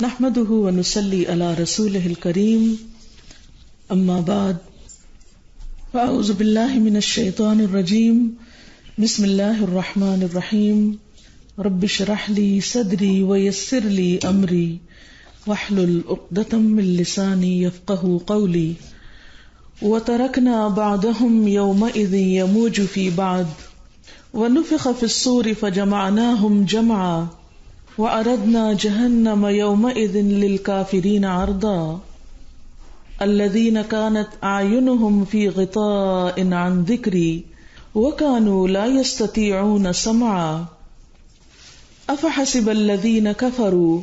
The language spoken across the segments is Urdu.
نحمده ونصلي على رسوله الكريم اما بعد فاعوذ بالله من الشيطان الرجيم بسم الله الرحمن الرحيم رب اشرح لي صدري ويسر لي امري واحلل عقدة من لساني يفقهوا قولي وتركنا بعضهم يومئذ يموج في بعض ونفخ في الصور فجمعناهم جمعا وعرضنا جهنم يومئذ للكافرين عرضا الذين كانت أعينهم في غطاء عن ذكري وكانوا لا يستطيعون سمعا أفحسب الذين كفروا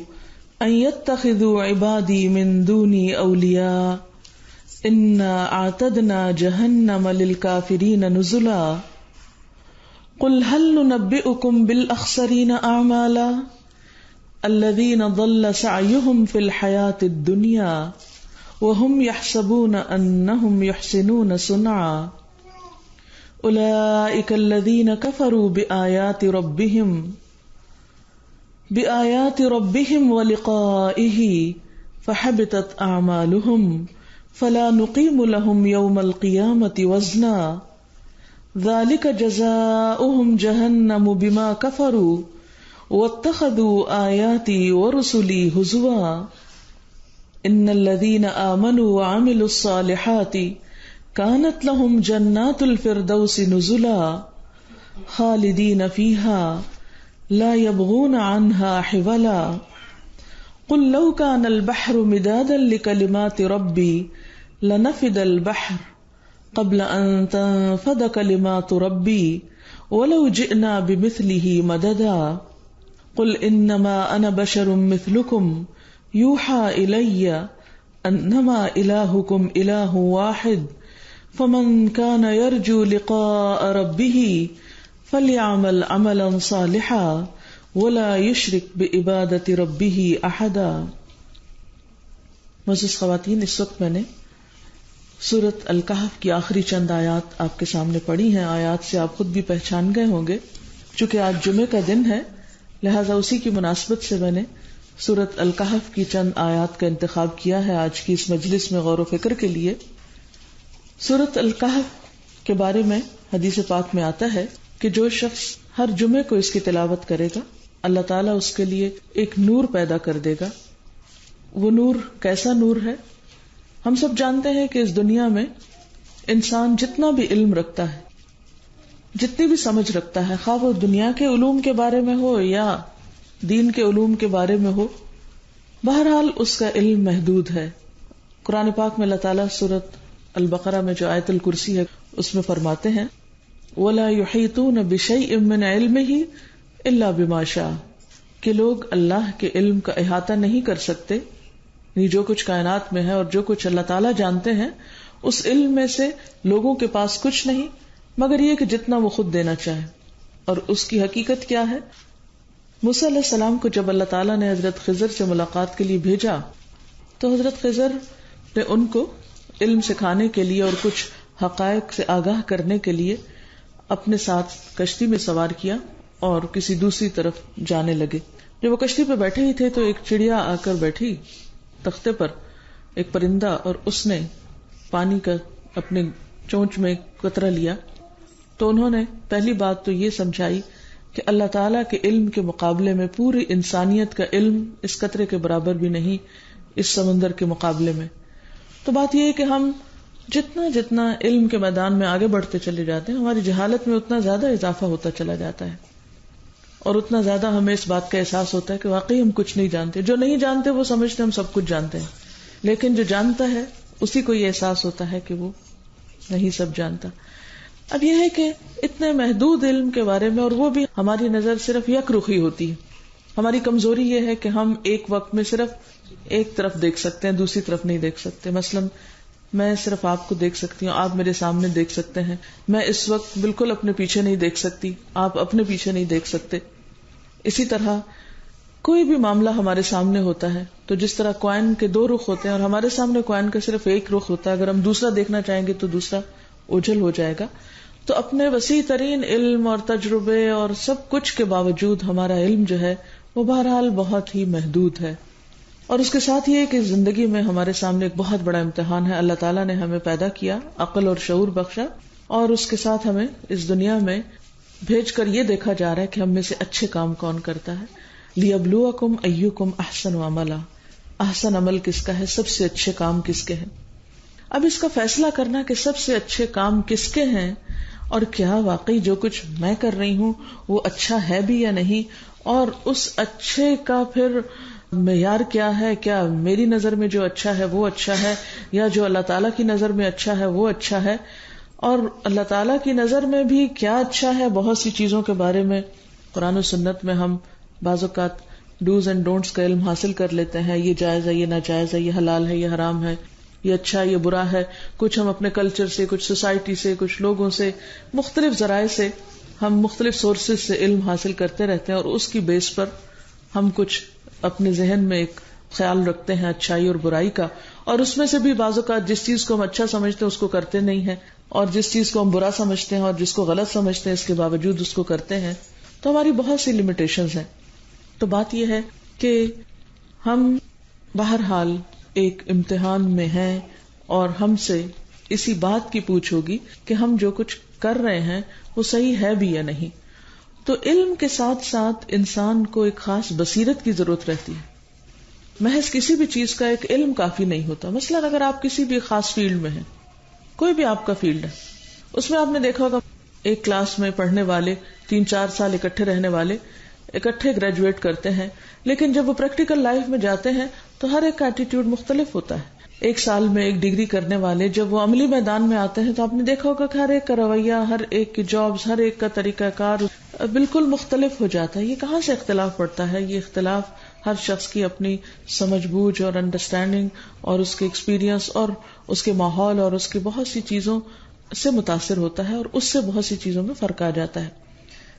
أن يتخذوا عبادي من دوني أولياء إنا أعتدنا جهنم للكافرين نزلا قل هل ننبئكم بالأخسرين أعمالا الذين ضل سعيهم في الحياة الدنيا وهم يحسبون أنهم يحسنون صنعا أولئك الذين كفروا بآيات ربهم ولقائه فحبطت أعمالهم فلا نقيم لهم يوم القيامة وزنا ذلك جزاؤهم جهنم بما كفروا واتخذوا آياتي ورسلي هزوا إن الذين آمنوا وعملوا الصالحات كانت لهم جنات الفردوس نزلا خالدين فيها لا يبغون عنها حولا قل لو كان البحر مدادا لكلمات ربي لنفد البحر قبل أن تنفد كلمات ربي ولو جئنا بمثله مددا قل انما انا بشر مثلكم يوحى الي انما الهكم اله واحد فمن كان يرجو لقاء ربه فليعمل عملا صالحا ولا يشرك بعبادة ربه احدا. معزز خواتین، اس وقت میں نے سورۃ الکہف کی آخری چند آیات آپ کے سامنے پڑھی ہیں. آیات سے آپ خود بھی پہچان گئے ہوں گے. چونکہ آج جمعے کا دن ہے لہذا اسی کی مناسبت سے میں نے سورۃ الکہف کی چند آیات کا انتخاب کیا ہے آج کی اس مجلس میں غور و فکر کے لیے. سورۃ الکہف کے بارے میں حدیث پاک میں آتا ہے کہ جو شخص ہر جمعے کو اس کی تلاوت کرے گا اللہ تعالیٰ اس کے لیے ایک نور پیدا کر دے گا. وہ نور کیسا نور ہے؟ ہم سب جانتے ہیں کہ اس دنیا میں انسان جتنا بھی علم رکھتا ہے، جتنی بھی سمجھ رکھتا ہے، خواہ وہ دنیا کے علوم کے بارے میں ہو یا دین کے علوم کے بارے میں ہو، بہرحال اس کا علم محدود ہے. قرآن پاک میں اللہ تعالیٰ سورۃ البقرہ میں جو آیت الکرسی ہے اس میں فرماتے ہیں وَلَا يُحِيطُونَ بِشَيْءٍ مِّنْ عِلْمِهِ إِلَّا بِمَا شَاءَ کہ لوگ اللہ کے علم کا احاطہ نہیں کر سکتے، یعنی جو کچھ کائنات میں ہے اور جو کچھ اللہ تعالیٰ جانتے ہیں اس علم میں سے لوگوں کے پاس کچھ نہیں مگر یہ کہ جتنا وہ خود دینا چاہے. اور اس کی حقیقت کیا ہے؟ موسیٰ علیہ السلام کو جب اللہ تعالیٰ نے حضرت خضر سے ملاقات کے لیے بھیجا تو حضرت خضر نے ان کو علم سکھانے کے لیے اور کچھ حقائق سے آگاہ کرنے کے لیے اپنے ساتھ کشتی میں سوار کیا اور کسی دوسری طرف جانے لگے. جب وہ کشتی پہ بیٹھے ہی تھے تو ایک چڑیا آ کر بیٹھی تختے پر، ایک پرندہ، اور اس نے پانی کا اپنے چونچ میں قطرہ لیا. تو انہوں نے پہلی بات تو یہ سمجھائی کہ اللہ تعالیٰ کے علم کے مقابلے میں پوری انسانیت کا علم اس قطرے کے برابر بھی نہیں، اس سمندر کے مقابلے میں. تو بات یہ ہے کہ ہم جتنا علم کے میدان میں آگے بڑھتے چلے جاتے ہیں ہماری جہالت میں اتنا زیادہ اضافہ ہوتا چلا جاتا ہے اور اتنا زیادہ ہمیں اس بات کا احساس ہوتا ہے کہ واقعی ہم کچھ نہیں جانتے. جو نہیں جانتے وہ سمجھتے ہم سب کچھ جانتے ہیں، لیکن جو جانتا ہے اسی کو یہ احساس ہوتا ہے کہ وہ نہیں سب جانتا. اب یہ ہے کہ اتنے محدود علم کے بارے میں، اور وہ بھی ہماری نظر صرف یک رخی ہوتی ہے. ہماری کمزوری یہ ہے کہ ہم ایک وقت میں صرف ایک طرف دیکھ سکتے ہیں، دوسری طرف نہیں دیکھ سکتے. مثلا میں صرف آپ کو دیکھ سکتی ہوں، آپ میرے سامنے دیکھ سکتے ہیں. میں اس وقت بالکل اپنے پیچھے نہیں دیکھ سکتی، آپ اپنے پیچھے نہیں دیکھ سکتے. اسی طرح کوئی بھی معاملہ ہمارے سامنے ہوتا ہے تو جس طرح کوائن کے دو رخ ہوتے ہیں اور ہمارے سامنے کوائن کا صرف ایک رخ ہوتا ہے، اگر ہم دوسرا دیکھنا چاہیں گے تو دوسرا اوجھل ہو جائے گا. تو اپنے وسیع ترین علم اور تجربے اور سب کچھ کے باوجود ہمارا علم جو ہے وہ بہرحال بہت ہی محدود ہے. اور اس کے ساتھ یہ کہ زندگی میں ہمارے سامنے ایک بہت بڑا امتحان ہے. اللہ تعالیٰ نے ہمیں پیدا کیا, عقل اور شعور بخشا, اور اس کے ساتھ ہمیں اس دنیا میں بھیج کر یہ دیکھا جا رہا ہے کہ ہم میں سے اچھے کام کون کرتا ہے. لِيَبْلُوَكُمْ أَيُّكُمْ أَحْسَنُ عَمَلًا, احسن عمل کس کا ہے, سب سے اچھے کام کس کے ہیں. اب اس کا فیصلہ کرنا کہ سب سے اچھے کام کس کے ہیں اور کیا واقعی جو کچھ میں کر رہی ہوں وہ اچھا ہے بھی یا نہیں, اور اس اچھے کا پھر معیار کیا ہے, کیا میری نظر میں جو اچھا ہے وہ اچھا ہے یا جو اللہ تعالیٰ کی نظر میں اچھا ہے وہ اچھا ہے, اور اللہ تعالیٰ کی نظر میں بھی کیا اچھا ہے. بہت سی چیزوں کے بارے میں قرآن و سنت میں ہم بعض اوقات ڈوز اینڈ ڈونٹس کا علم حاصل کر لیتے ہیں, یہ جائز ہے, یہ ناجائز ہے, یہ حلال ہے, یہ حرام ہے, یہ اچھا ہے, یہ برا ہے. کچھ ہم اپنے کلچر سے, کچھ سوسائٹی سے, کچھ لوگوں سے, مختلف ذرائع سے, ہم مختلف سورسز سے علم حاصل کرتے رہتے ہیں, اور اس کی بیس پر ہم کچھ اپنے ذہن میں ایک خیال رکھتے ہیں اچھائی اور برائی کا, اور اس میں سے بھی بعض اوقات جس چیز کو ہم اچھا سمجھتے ہیں اس کو کرتے نہیں ہیں, اور جس چیز کو ہم برا سمجھتے ہیں اور جس کو غلط سمجھتے ہیں اس کے باوجود اس کو کرتے ہیں. تو ہماری بہت سی لمیٹیشنز ہیں. تو بات یہ ہے کہ ہم بہرحال ایک امتحان میں ہیں, اور ہم سے اسی بات کی پوچھ ہوگی کہ ہم جو کچھ کر رہے ہیں وہ صحیح ہے بھی یا نہیں. تو علم کے ساتھ ساتھ انسان کو ایک خاص بصیرت کی ضرورت رہتی ہے. محض کسی بھی چیز کا ایک علم کافی نہیں ہوتا. مثلا اگر آپ کسی بھی خاص فیلڈ میں ہیں, کوئی بھی آپ کا فیلڈ ہے, اس میں آپ نے دیکھا ہوگا ایک کلاس میں پڑھنے والے 3-4 سال اکٹھے رہنے والے اکٹھے گریجویٹ کرتے ہیں, لیکن جب وہ پریکٹیکل لائف میں جاتے ہیں تو ہر ایک کا ایٹیٹیوڈ مختلف ہوتا ہے. ایک سال میں ایک ڈگری کرنے والے جب وہ عملی میدان میں آتے ہیں تو آپ نے دیکھا ہوگا کہ ہر ایک کا رویہ, ہر ایک کی جابز, ہر ایک کا طریقہ کار بالکل مختلف ہو جاتا ہے. یہ کہاں سے اختلاف پڑتا ہے؟ یہ اختلاف ہر شخص کی اپنی سمجھ بوجھ اور انڈرسٹینڈنگ اور اس کے ایکسپیرینس اور اس کے ماحول اور اس کی بہت سی چیزوں سے متاثر ہوتا ہے, اور اس سے بہت سی چیزوں میں فرق آ جاتا ہے.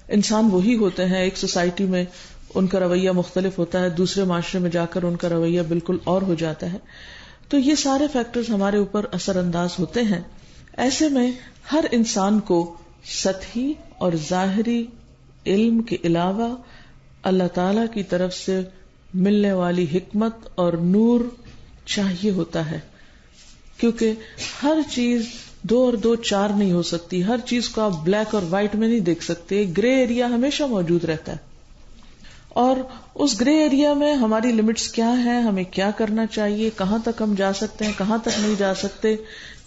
انسان وہی ہوتے ہیں, ایک سوسائٹی میں ان کا رویہ مختلف ہوتا ہے, دوسرے معاشرے میں جا کر ان کا رویہ بالکل اور ہو جاتا ہے. تو یہ سارے فیکٹرز ہمارے اوپر اثر انداز ہوتے ہیں. ایسے میں ہر انسان کو سطحی اور ظاہری علم کے علاوہ اللہ تعالی کی طرف سے ملنے والی حکمت اور نور چاہیے ہوتا ہے, کیونکہ ہر چیز 2 اور 2 4 نہیں ہو سکتی. ہر چیز کو آپ بلیک اور وائٹ میں نہیں دیکھ سکتے. گرے ایریا ہمیشہ موجود رہتا ہے, اور اس گرے ایریا میں ہماری لمٹس کیا ہیں, ہمیں کیا کرنا چاہیے, کہاں تک ہم جا سکتے ہیں, کہاں تک نہیں جا سکتے,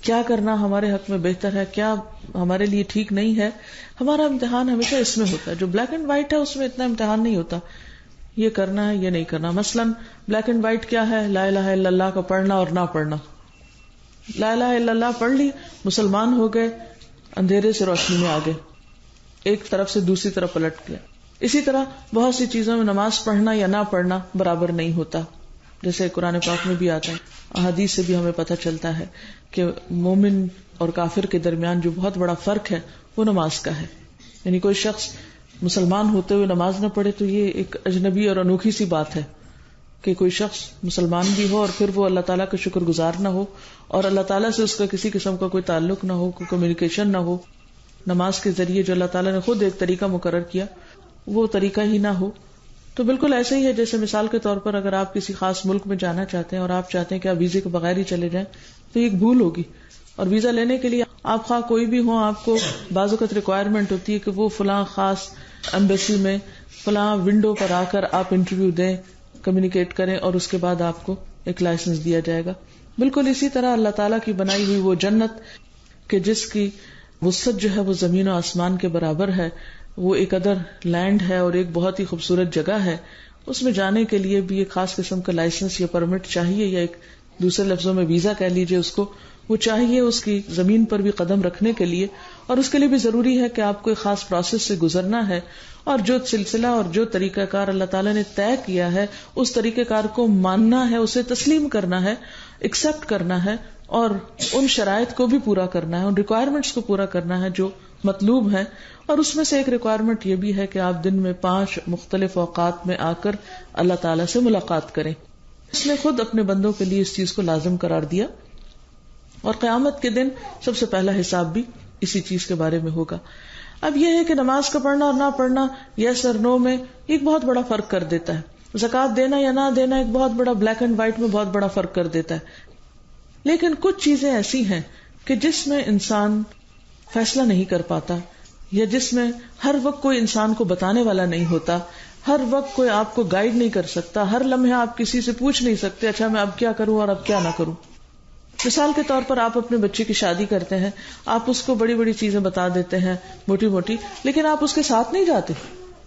کیا کرنا ہمارے حق میں بہتر ہے, کیا ہمارے لیے ٹھیک نہیں ہے. ہمارا امتحان ہمیشہ اس میں ہوتا ہے. جو بلیک اینڈ وائٹ ہے اس میں اتنا امتحان نہیں ہوتا, یہ کرنا ہے یہ نہیں کرنا. مثلا بلیک اینڈ وائٹ کیا ہے؟ لا الہ الا اللہ کا پڑھنا اور نہ پڑھنا. لا الہ الا اللہ پڑھ لی, مسلمان ہو گئے, اندھیرے سے روشنی میں آ گئے, ایک طرف سے دوسری طرف پلٹ گئے. اسی طرح بہت سی چیزوں میں نماز پڑھنا یا نہ پڑھنا برابر نہیں ہوتا, جیسے قرآن پاک میں بھی آتا ہے, احادیث سے بھی ہمیں پتہ چلتا ہے کہ مومن اور کافر کے درمیان جو بہت بڑا فرق ہے وہ نماز کا ہے. یعنی کوئی شخص مسلمان ہوتے ہوئے نماز نہ پڑھے تو یہ ایک اجنبی اور انوکھی سی بات ہے کہ کوئی شخص مسلمان بھی ہو اور پھر وہ اللہ تعالیٰ کا شکر گزار نہ ہو, اور اللہ تعالیٰ سے اس کا کسی قسم کا کوئی تعلق نہ ہو, کوئی کمیونیکیشن نہ ہو. نماز کے ذریعے جو اللہ تعالیٰ نے خود ایک طریقہ مقرر کیا وہ طریقہ ہی نہ ہو. تو بالکل ایسے ہی ہے جیسے مثال کے طور پر اگر آپ کسی خاص ملک میں جانا چاہتے ہیں اور آپ چاہتے ہیں کہ آپ ویزے کے بغیر ہی چلے جائیں تو یہ ایک بھول ہوگی. اور ویزا لینے کے لیے آپ خواہ کوئی بھی ہو, آپ کو بعض اوقات ریکوائرمنٹ ہوتی ہے کہ وہ فلاں خاص ایمبیسی میں فلاں ونڈو پر آ کر آپ انٹرویو دیں, کمیونیکیٹ کریں, اور اس کے بعد آپ کو ایک لائسنس دیا جائے گا. بالکل اسی طرح اللہ تعالیٰ کی بنائی ہوئی وہ جنت کہ جس کی وسعت جو ہے وہ زمین و آسمان کے برابر ہے, وہ ایک ادر لینڈ ہے اور ایک بہت ہی خوبصورت جگہ ہے. اس میں جانے کے لیے بھی ایک خاص قسم کا لائسنس یا پرمٹ چاہیے, یا ایک دوسرے لفظوں میں ویزا کہہ لیجئے اس کو, وہ چاہیے اس کی زمین پر بھی قدم رکھنے کے لیے. اور اس کے لیے بھی ضروری ہے کہ آپ کو ایک خاص پروسیس سے گزرنا ہے, اور جو سلسلہ اور جو طریقہ کار اللہ تعالیٰ نے طے کیا ہے اس طریقہ کار کو ماننا ہے, اسے تسلیم کرنا ہے, ایکسپٹ کرنا ہے, اور ان شرائط کو بھی پورا کرنا ہے, ان ریکوائرمنٹس کو پورا کرنا ہے جو مطلوب ہے. اور اس میں سے ایک ریکوائرمنٹ یہ بھی ہے کہ آپ دن میں 5 مختلف اوقات میں آ کر اللہ تعالیٰ سے ملاقات کریں. اس نے خود اپنے بندوں کے لیے اس چیز کو لازم قرار دیا, اور قیامت کے دن سب سے پہلا حساب بھی اسی چیز کے بارے میں ہوگا. اب یہ ہے کہ نماز کا پڑھنا اور نہ پڑھنا یس اور نو میں ایک بہت بڑا فرق کر دیتا ہے. زکوٰۃ دینا یا نہ دینا ایک بہت بڑا بلیک اینڈ وائٹ میں بہت بڑا فرق کر دیتا ہے. لیکن کچھ چیزیں ایسی ہیں کہ جس میں انسان فیصلہ نہیں کر پاتا، یا جس میں ہر وقت کوئی انسان کو بتانے والا نہیں ہوتا، ہر وقت کوئی آپ کو گائیڈ نہیں کر سکتا، ہر لمحے آپ کسی سے پوچھ نہیں سکتے اچھا میں اب کیا کروں اور اب کیا نہ کروں. مثال کے طور پر آپ اپنے بچے کی شادی کرتے ہیں، آپ اس کو بڑی بڑی چیزیں بتا دیتے ہیں موٹی موٹی، لیکن آپ اس کے ساتھ نہیں جاتے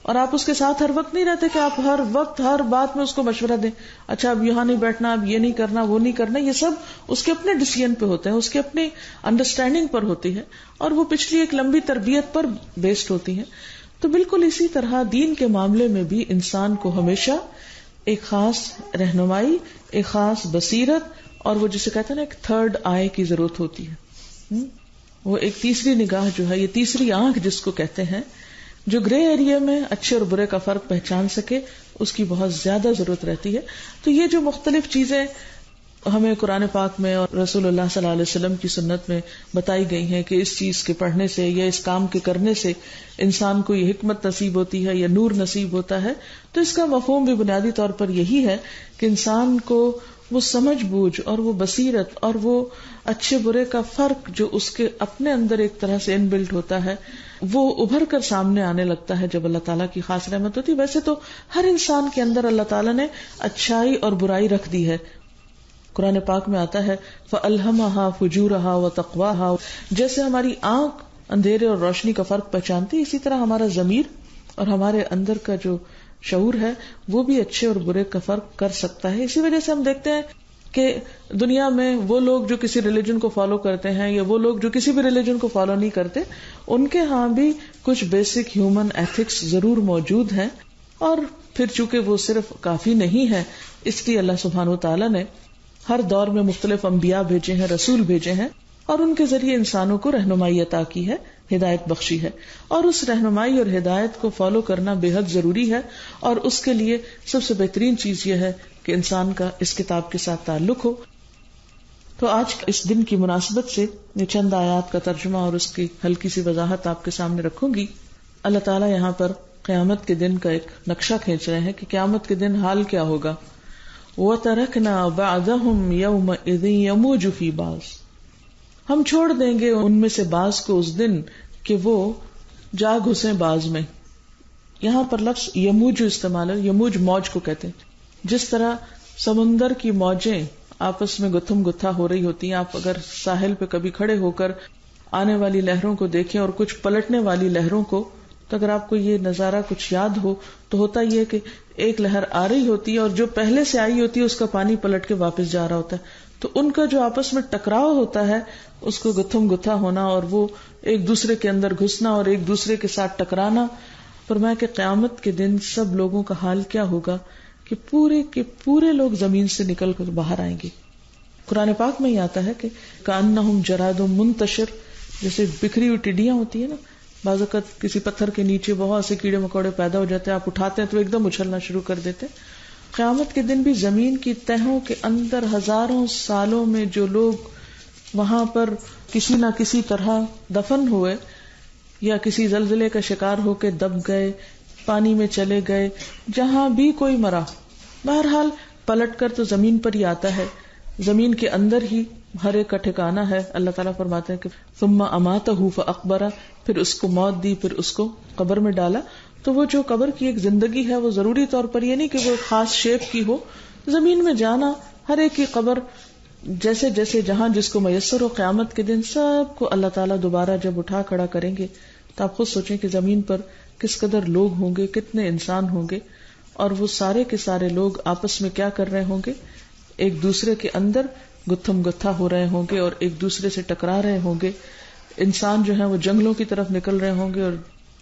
اور آپ اس کے ساتھ ہر وقت نہیں رہتے کہ آپ ہر وقت ہر بات میں اس کو مشورہ دیں، اچھا اب یہاں نہیں بیٹھنا، اب یہ نہیں کرنا، وہ نہیں کرنا. یہ سب اس کے اپنے ڈیسیژن پہ ہوتے ہیں، اس کے اپنی انڈرسٹینڈنگ پر ہوتی ہے اور وہ پچھلی ایک لمبی تربیت پر بیسڈ ہوتی ہیں. تو بالکل اسی طرح دین کے معاملے میں بھی انسان کو ہمیشہ ایک خاص رہنمائی، ایک خاص بصیرت، اور وہ جسے کہتے ہیں نا ایک تھرڈ آئی کی ضرورت ہوتی ہے. وہ ایک تیسری نگاہ جو ہے، یہ تیسری آنکھ جس کو کہتے ہیں، جو گرے ایریا میں اچھے اور برے کا فرق پہچان سکے، اس کی بہت زیادہ ضرورت رہتی ہے. تو یہ جو مختلف چیزیں ہمیں قرآن پاک میں اور رسول اللہ صلی اللہ علیہ وسلم کی سنت میں بتائی گئی ہیں کہ اس چیز کے پڑھنے سے یا اس کام کے کرنے سے انسان کو یہ حکمت نصیب ہوتی ہے یا نور نصیب ہوتا ہے، تو اس کا مفہوم بھی بنیادی طور پر یہی ہے کہ انسان کو وہ سمجھ بوجھ اور وہ بصیرت اور وہ اچھے برے کا فرق جو اس کے اپنے اندر ایک طرح سے ان بلٹ ہوتا ہے، وہ ابھر کر سامنے آنے لگتا ہے جب اللہ تعالیٰ کی خاص رحمت ہوتی. ویسے تو ہر انسان کے اندر اللہ تعالیٰ نے اچھائی اور برائی رکھ دی ہے. قرآن پاک میں آتا ہے فَأَلْهَمَهَا فُجُورَهَا وَتَقْوَاهَا. جیسے ہماری آنکھ اندھیرے اور روشنی کا فرق پہچانتی، اسی طرح ہمارا ضمیر اور ہمارے اندر کا جو شعور ہے وہ بھی اچھے اور برے کا فرق کر سکتا ہے. اسی وجہ سے ہم دیکھتے ہیں کہ دنیا میں وہ لوگ جو کسی ریلیجن کو فالو کرتے ہیں یا وہ لوگ جو کسی بھی ریلیجن کو فالو نہیں کرتے، ان کے ہاں بھی کچھ بیسک ہیومن ایتھکس ضرور موجود ہیں. اور پھر چونکہ وہ صرف کافی نہیں ہے، اس لیے اللہ سبحانہ و تعالیٰ نے ہر دور میں مختلف انبیاء بھیجے ہیں، رسول بھیجے ہیں، اور ان کے ذریعے انسانوں کو رہنمائی عطا کی ہے، ہدایت بخشی ہے. اور اس رہنمائی اور ہدایت کو فالو کرنا بے حد ضروری ہے، اور اس کے لیے سب سے بہترین چیز یہ ہے کہ انسان کا اس کتاب کے ساتھ تعلق ہو. تو آج اس دن کی مناسبت سے یہ چند آیات کا ترجمہ اور اس کی ہلکی سی وضاحت آپ کے سامنے رکھوں گی. اللہ تعالیٰ یہاں پر قیامت کے دن کا ایک نقشہ کھینچ رہے ہیں کہ قیامت کے دن حال کیا ہوگا. وَتَرَكْنَا بَعْضَهُمْ يَوْمَئِذٍ يَمُوجُ فِي بَعْضٍ. ہم چھوڑ دیں گے ان میں سے بعض کو اس دن کہ وہ جا گھسیں بعض میں. یہاں پر لفظ یموج استعمال ہے. یموج موج کو کہتے ہیں. جس طرح سمندر کی موجیں آپس میں گتھم گتھا ہو رہی ہوتی ہیں، آپ اگر ساحل پہ کبھی کھڑے ہو کر آنے والی لہروں کو دیکھیں اور کچھ پلٹنے والی لہروں کو، تو اگر آپ کو یہ نظارہ کچھ یاد ہو تو ہوتا یہ کہ ایک لہر آ رہی ہوتی ہے اور جو پہلے سے آئی ہوتی ہے اس کا پانی پلٹ کے واپس جا رہا ہوتا ہے، تو ان کا جو آپس میں ٹکراؤ ہوتا ہے اس کو گتھم گتھا ہونا اور وہ ایک دوسرے کے اندر گھسنا اور ایک دوسرے کے ساتھ ٹکرانا. فرمایا کہ قیامت کے دن سب لوگوں کا حال کیا ہوگا کہ پورے کے پورے لوگ زمین سے نکل کر باہر آئیں گے. قرآن پاک میں ہی آتا ہے کہ کأنہم جراد منتشر، جیسے بکھری ہوئی ٹڈیاں ہوتی ہیں نا، بعض اوقات کسی پتھر کے نیچے بہت سے کیڑے مکوڑے پیدا ہو جاتے ہیں، آپ اٹھاتے ہیں تو ایک دم اچھلنا شروع کر دیتے. قیامت کے دن بھی زمین کی تہوں کے اندر ہزاروں سالوں میں جو لوگ وہاں پر کسی نہ کسی طرح دفن ہوئے یا کسی زلزلے کا شکار ہو کے دب گئے، پانی میں چلے گئے، جہاں بھی کوئی مرا، بہرحال پلٹ کر تو زمین پر ہی آتا ہے، زمین کے اندر ہی ہر ایک کا ٹھکانہ ہے. اللہ تعالیٰ فرماتے ہیں کہ ثم اماتہ فاقبرہ، پھر اس کو موت دی، پھر اس کو قبر میں ڈالا. تو وہ جو قبر کی ایک زندگی ہے وہ ضروری طور پر یہ نہیں کہ وہ ایک خاص شیپ کی ہو، زمین میں جانا، ہر ایک کی قبر جیسے جیسے جہاں جس کو میسر ہو. قیامت کے دن سب کو اللہ تعالیٰ دوبارہ جب اٹھا کھڑا کریں گے تو آپ خود سوچیں کہ زمین پر کس قدر لوگ ہوں گے، کتنے انسان ہوں گے، اور وہ سارے کے سارے لوگ آپس میں کیا کر رہے ہوں گے، ایک دوسرے کے اندر گتھم گتھا ہو رہے ہوں گے اور ایک دوسرے سے ٹکرا رہے ہوں گے. انسان جو ہیں وہ جنگلوں کی طرف نکل رہے ہوں گے اور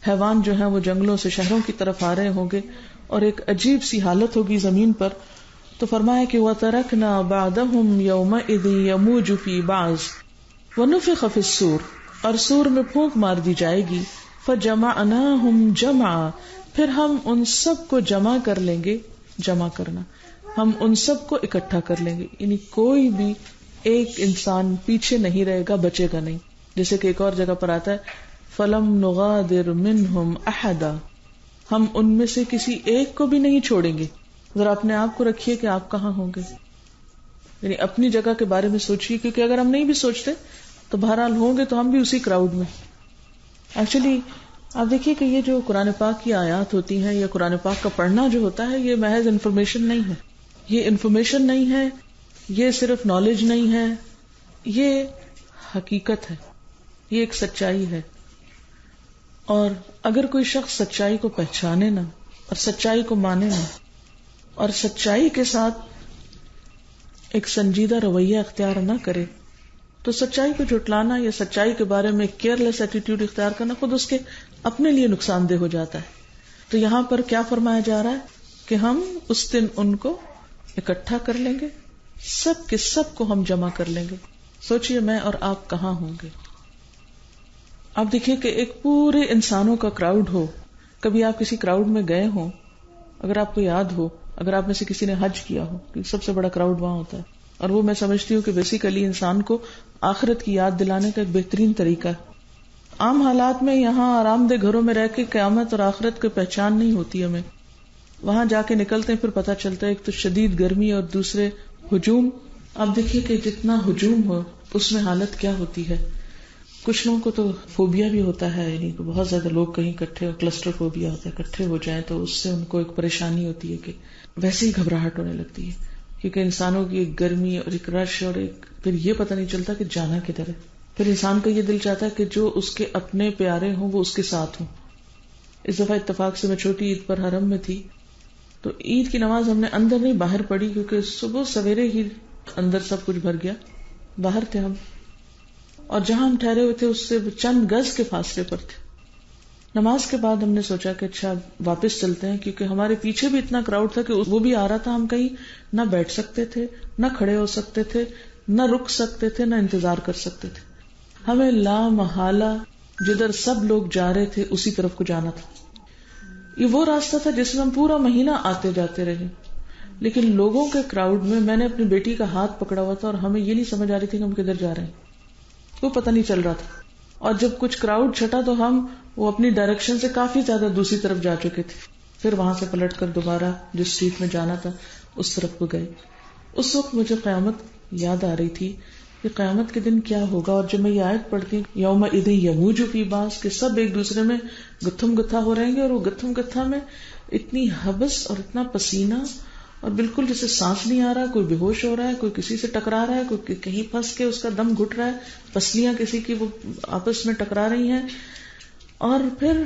حیوان جو ہیں وہ جنگلوں سے شہروں کی طرف آ رہے ہوں گے، اور ایک عجیب سی حالت ہوگی زمین پر. تو فرمایا کہ وَتَرَكْنَا بَعْضَهُمْ يَوْمَئِذٍ يَمُوجُ فِي بَعْضٍ وَنُفِخَ فِي الصُّورِ، اور سور میں پھونک مار دی جائے گی. فَجَمَعْنَاهُمْ جَمْعًا، پھر ہم ان سب کو جمع کر لیں گے. جمع کرنا، ہم ان سب کو اکٹھا کر لیں گے، یعنی کوئی بھی ایک انسان پیچھے نہیں رہے گا، بچے گا نہیں. جیسے کہ ایک اور جگہ پر آتا ہے فَلَمْ نُغَادِرْ مِنْهُمْ أَحَدًا، ہم ان میں سے کسی ایک کو بھی نہیں چھوڑیں گے. ذرا اپنے آپ کو رکھیے کہ آپ کہاں ہوں گے، یعنی اپنی جگہ کے بارے میں سوچیے، کیونکہ اگر ہم نہیں بھی سوچتے تو بہرحال ہوں گے تو ہم بھی اسی کراؤڈ میں. ایکچولی آپ دیکھیے کہ یہ جو قرآن پاک کی آیات ہوتی ہیں یا قرآن پاک کا پڑھنا جو ہوتا ہے، یہ محض انفارمیشن نہیں ہے، یہ انفارمیشن نہیں ہے، یہ صرف نالج نہیں ہے، یہ حقیقت ہے، یہ ایک سچائی ہے. اور اگر کوئی شخص سچائی کو پہچانے نہ اور سچائی کو مانے نہ اور سچائی کے ساتھ ایک سنجیدہ رویہ اختیار نہ کرے تو سچائی کو جھٹلانا یا سچائی کے بارے میں کیئر لیس ایٹیٹیوڈ اختیار کرنا خود اس کے اپنے لیے نقصان دہ ہو جاتا ہے. تو یہاں پر کیا فرمایا جا رہا ہے کہ ہم اس دن ان کو اکٹھا کر لیں گے، سب کے سب کو ہم جمع کر لیں گے. سوچئے میں اور آپ کہاں ہوں گے. آپ دیکھیے کہ ایک پورے انسانوں کا کراؤڈ ہو. کبھی آپ کسی کراؤڈ میں گئے ہوں، اگر آپ کو یاد ہو، اگر آپ میں سے کسی نے حج کیا ہو، کہ سب سے بڑا کراؤڈ وہاں ہوتا ہے، اور وہ میں سمجھتی ہوں کہ بیسیکلی انسان کو آخرت کی یاد دلانے کا ایک بہترین طریقہ ہے. عام حالات میں یہاں آرام دہ گھروں میں رہ کے قیامت اور آخرت کی پہچان نہیں ہوتی ہمیں. وہاں جا کے نکلتے ہیں پھر پتہ چلتا ہے ایک تو شدید گرمی اور دوسرے ہجوم. آپ دیکھیے کہ جتنا ہجوم ہو اس میں حالت کیا ہوتی ہے. کچھ لوگوں کو تو فوبیا بھی ہوتا ہے، یعنی کہ بہت زیادہ لوگ کہیں اکٹھے، کلسٹر فوبیا ہوتا ہے، اکٹھے ہو جائیں تو اس سے ان کو ایک پریشانی ہوتی ہے کہ ویسے ہی گھبراہٹ ہونے لگتی ہے، کیونکہ انسانوں کی ایک گرمی اور ایک رش اور ایک پھر یہ پتہ نہیں چلتا کہ جانا کدھر ہے. پھر انسان کا یہ دل چاہتا ہے کہ جو اس کے اپنے پیارے ہوں وہ اس کے ساتھ ہوں. اس دفعہ اتفاق سے میں چھوٹی عید پر حرم میں تھی، تو عید کی نماز ہم نے اندر نہیں باہر پڑھی، کیونکہ صبح سویرے ہی اندر سب کچھ بھر گیا. باہر تھے ہم، اور جہاں ہم ٹھہرے ہوئے تھے اس سے چند گز کے فاصلے پر تھے. نماز کے بعد ہم نے سوچا کہ اچھا واپس چلتے ہیں، کیونکہ ہمارے پیچھے بھی اتنا کراؤڈ تھا کہ وہ بھی آ رہا تھا. ہم کہیں نہ بیٹھ سکتے تھے، نہ کھڑے ہو سکتے تھے، نہ رک سکتے تھے، نہ انتظار کر سکتے تھے. ہمیں لا محالہ جدھر سب لوگ جا رہے تھے اسی طرف کو جانا تھا. یہ وہ راستہ تھا جس میں ہم پورا مہینہ آتے جاتے رہے، لیکن لوگوں کے کراؤڈ میں نے اپنی بیٹی کا ہاتھ پکڑا ہوا تھا اور ہمیں یہ نہیں سمجھ آ رہی تھی کہ ہم کدھر جا رہے ہیں، وہ پتہ نہیں چل رہا تھا. اور جب کچھ کراؤڈ چھٹا تو ہم وہ اپنی ڈائریکشن سے کافی زیادہ دوسری طرف جا چکے تھے. پھر وہاں سے پلٹ کر دوبارہ جس اسٹریٹ میں جانا تھا اس طرف کو گئے. اس وقت مجھے قیامت یاد آ رہی تھی کہ قیامت کے دن کیا ہوگا. اور جب میں یہ آیت پڑھتی ہوں یومئذ یموج فی بعض، کہ سب ایک دوسرے میں گتھم گتھا ہو رہیں گے، اور وہ گتھم گتھا میں اتنی حبس اور اتنا پسینہ اور بالکل جیسے سانس نہیں آ رہا، کوئی بے ہوش ہو رہا ہے، کوئی کسی سے ٹکرا رہا ہے، کوئی کہیں پھنس کے اس کا دم گھٹ رہا ہے، پسلیاں کسی کی وہ آپس میں ٹکرا رہی ہیں. اور پھر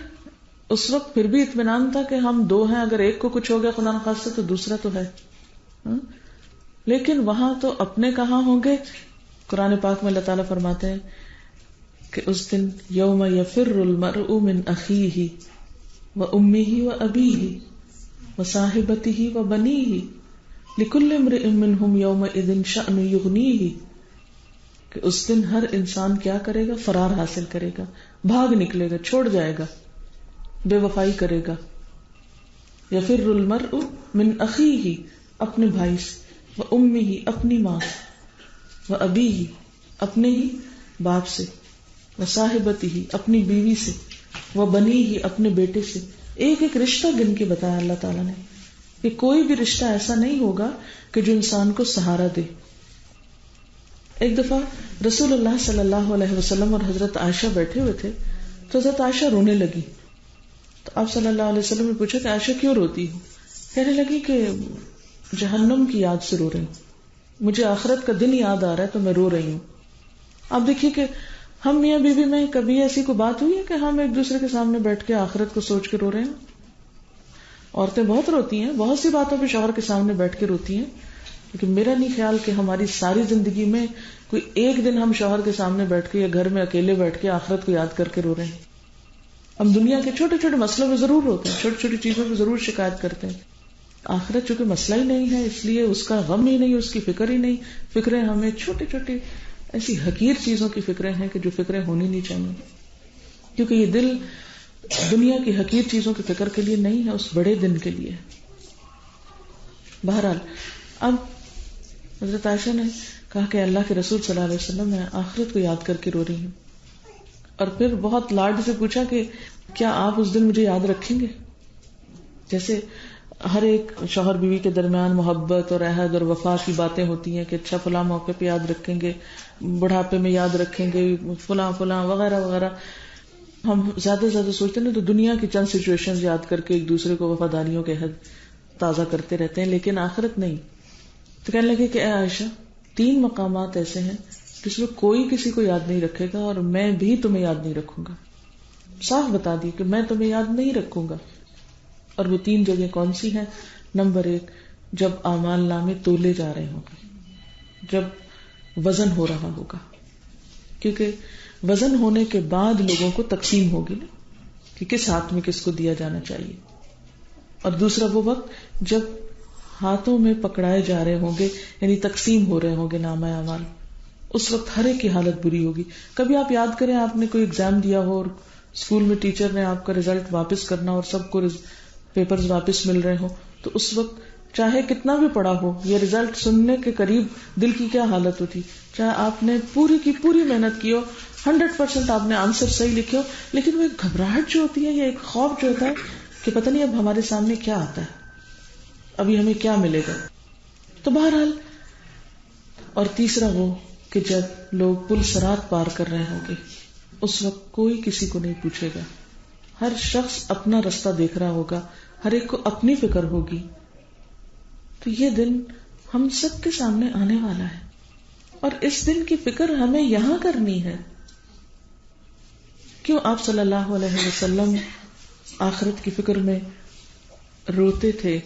اس وقت پھر بھی اطمینان تھا کہ ہم دو ہیں، اگر ایک کو کچھ ہو گیا خدا نخواستہ تو دوسرا تو ہے. لیکن وہاں تو اپنے کہاں ہوں گے. قرآن پاک میں اللہ تعالیٰ فرماتے ہیں کہ اس دن یوم یفر المرء من اخیہ وامہ وابیہ وصاحبتہ وبنیہ لکل امرئ منہم یومئذ شأن یغنیہ، کہ اس دن ہر انسان کیا کرے گا؟ فرار حاصل کرے گا، بھاگ نکلے گا، چھوڑ جائے گا، بے وفائی کرے گا. یفر المرء من اخیہ، اپنے بھائی سے، وامہ، اپنی ماں سے، وابیہ، اپنے ہی باپ سے، وصاحبتہ، اپنی بیوی سے، وبنیہ، اپنے بیٹے سے. ایک ایک رشتہ گن کے بتایا اللہ تعالیٰ نے کہ کوئی بھی رشتہ ایسا نہیں ہوگا کہ جو انسان کو سہارا دے. ایک دفعہ رسول اللہ صلی اللہ علیہ وسلم اور حضرت عائشہ بیٹھے ہوئے تھے تو حضرت عائشہ رونے لگی. تو آپ صلی اللہ علیہ وسلم نے پوچھا کہ عائشہ کیوں روتی ہو؟ کہنے لگی کہ جہنم کی یاد سے رو رہی ہوں، مجھے آخرت کا دن یاد آ رہا ہے تو میں رو رہی ہوں. آپ دیکھیے کہ ہم میاں بیوی میں کبھی ایسی کوئی بات ہوئی ہے کہ ہم ایک دوسرے کے سامنے بیٹھ کے آخرت کو سوچ کے رو رہے ہیں؟ عورتیں بہت روتی ہیں، بہت سی باتوں پہ شوہر کے سامنے بیٹھ کے روتی ہیں، لیکن میرا نہیں خیال کہ ہماری ساری زندگی میں کوئی ایک دن ہم شوہر کے سامنے بیٹھ کے یا گھر میں اکیلے بیٹھ کے آخرت کو یاد کر کے رو رہے ہیں. ہم دنیا کے چھوٹے چھوٹے مسئلوں میں ضرور روتے ہیں، چھوٹی چھوٹی چیزوں پہ ضرور شکایت کرتے ہیں. آخرت چونکہ مسئلہ ہی نہیں ہے اس لیے اس کا غم ہی نہیں، اس کی فکر ہی نہیں. فکریں ہمیں چھوٹی چھوٹی ایسی حقیر چیزوں کی فکریں ہیں کہ جو فکریں ہونی نہیں چاہیے، کیونکہ یہ دل دنیا کی حقیر چیزوں کی فکر کے لیے نہیں ہے، اس بڑے دن کے لیے. بہرحال اب حضرت عائشہ نے کہا کہ اللہ کے رسول صلی اللہ علیہ وسلم میں آخرت کو یاد کر کے رو رہی ہوں. اور پھر بہت لاڈ سے پوچھا کہ کیا آپ اس دن مجھے یاد رکھیں گے؟ جیسے ہر ایک شوہر بیوی کے درمیان محبت اور عہد اور وفا کی باتیں ہوتی ہیں کہ اچھا فلاں موقع پہ یاد رکھیں گے، بڑھاپے میں یاد رکھیں گے، فلاں فلاں وغیرہ وغیرہ. ہم زیادہ سے زیادہ سوچتے ہیں تو دنیا کی چند سچویشن یاد کر کے ایک دوسرے کو وفاداریوں کے عہد تازہ کرتے رہتے ہیں، لیکن آخرت نہیں. تو کہنے لگے کہ اے عائشہ 3 مقامات ایسے ہیں جس میں کوئی کسی کو یاد نہیں رکھے گا اور میں بھی تمہیں یاد نہیں رکھوں گا. صاف بتا دی کہ میں تمہیں یاد نہیں رکھوں گا. اور وہ 3 جگہ کون سی ہیں؟ نمبر 1، جب اعمال نامے تولے جا رہے ہوں گے، جب وزن ہو رہا ہوگا، کیونکہ وزن ہونے کے بعد لوگوں کو تقسیم ہوگی نا کہ کس ہاتھ میں کس کو دیا جانا چاہیے. اور دوسرا وہ وقت جب ہاتھوں میں پکڑائے جا رہے ہوں گے، یعنی تقسیم ہو رہے ہوں گے نامہ اعمال. اس وقت ہر ایک کی حالت بری ہوگی. کبھی آپ یاد کریں آپ نے کوئی ایگزام دیا ہو اور اسکول میں ٹیچر نے آپ کا رزلٹ واپس کرنا اور سب کو پیپرز واپس مل رہے ہوں، تو اس وقت چاہے کتنا بھی پڑھا ہو، یہ رزلٹ سننے کے قریب دل کی کیا حالت ہوتی. چاہے آپ نے پوری کی پوری محنت کی ہو، 100% آپ نے آنسر صحیح لکھے ہو، لیکن وہ ایک گھبراہٹ جو ہوتی ہے یا ایک خوف جو ہوتا ہے کہ پتہ نہیں اب ہمارے سامنے کیا آتا ہے، ابھی ہمیں کیا ملے گا. تو بہرحال. اور تیسرا وہ کہ جب لوگ پل صراط پار کر رہے ہوں گے، اس وقت کوئی کسی کو نہیں پوچھے گا، ہر شخص اپنا رستہ دیکھ رہا ہوگا، ہر ایک کو اپنی فکر ہوگی. تو یہ دن ہم سب کے سامنے آنے والا ہے اور اس دن کی فکر ہمیں یہاں کرنی ہے. کیوں آپ صلی اللہ علیہ وسلم آخرت کی فکر میں روتے تھے؟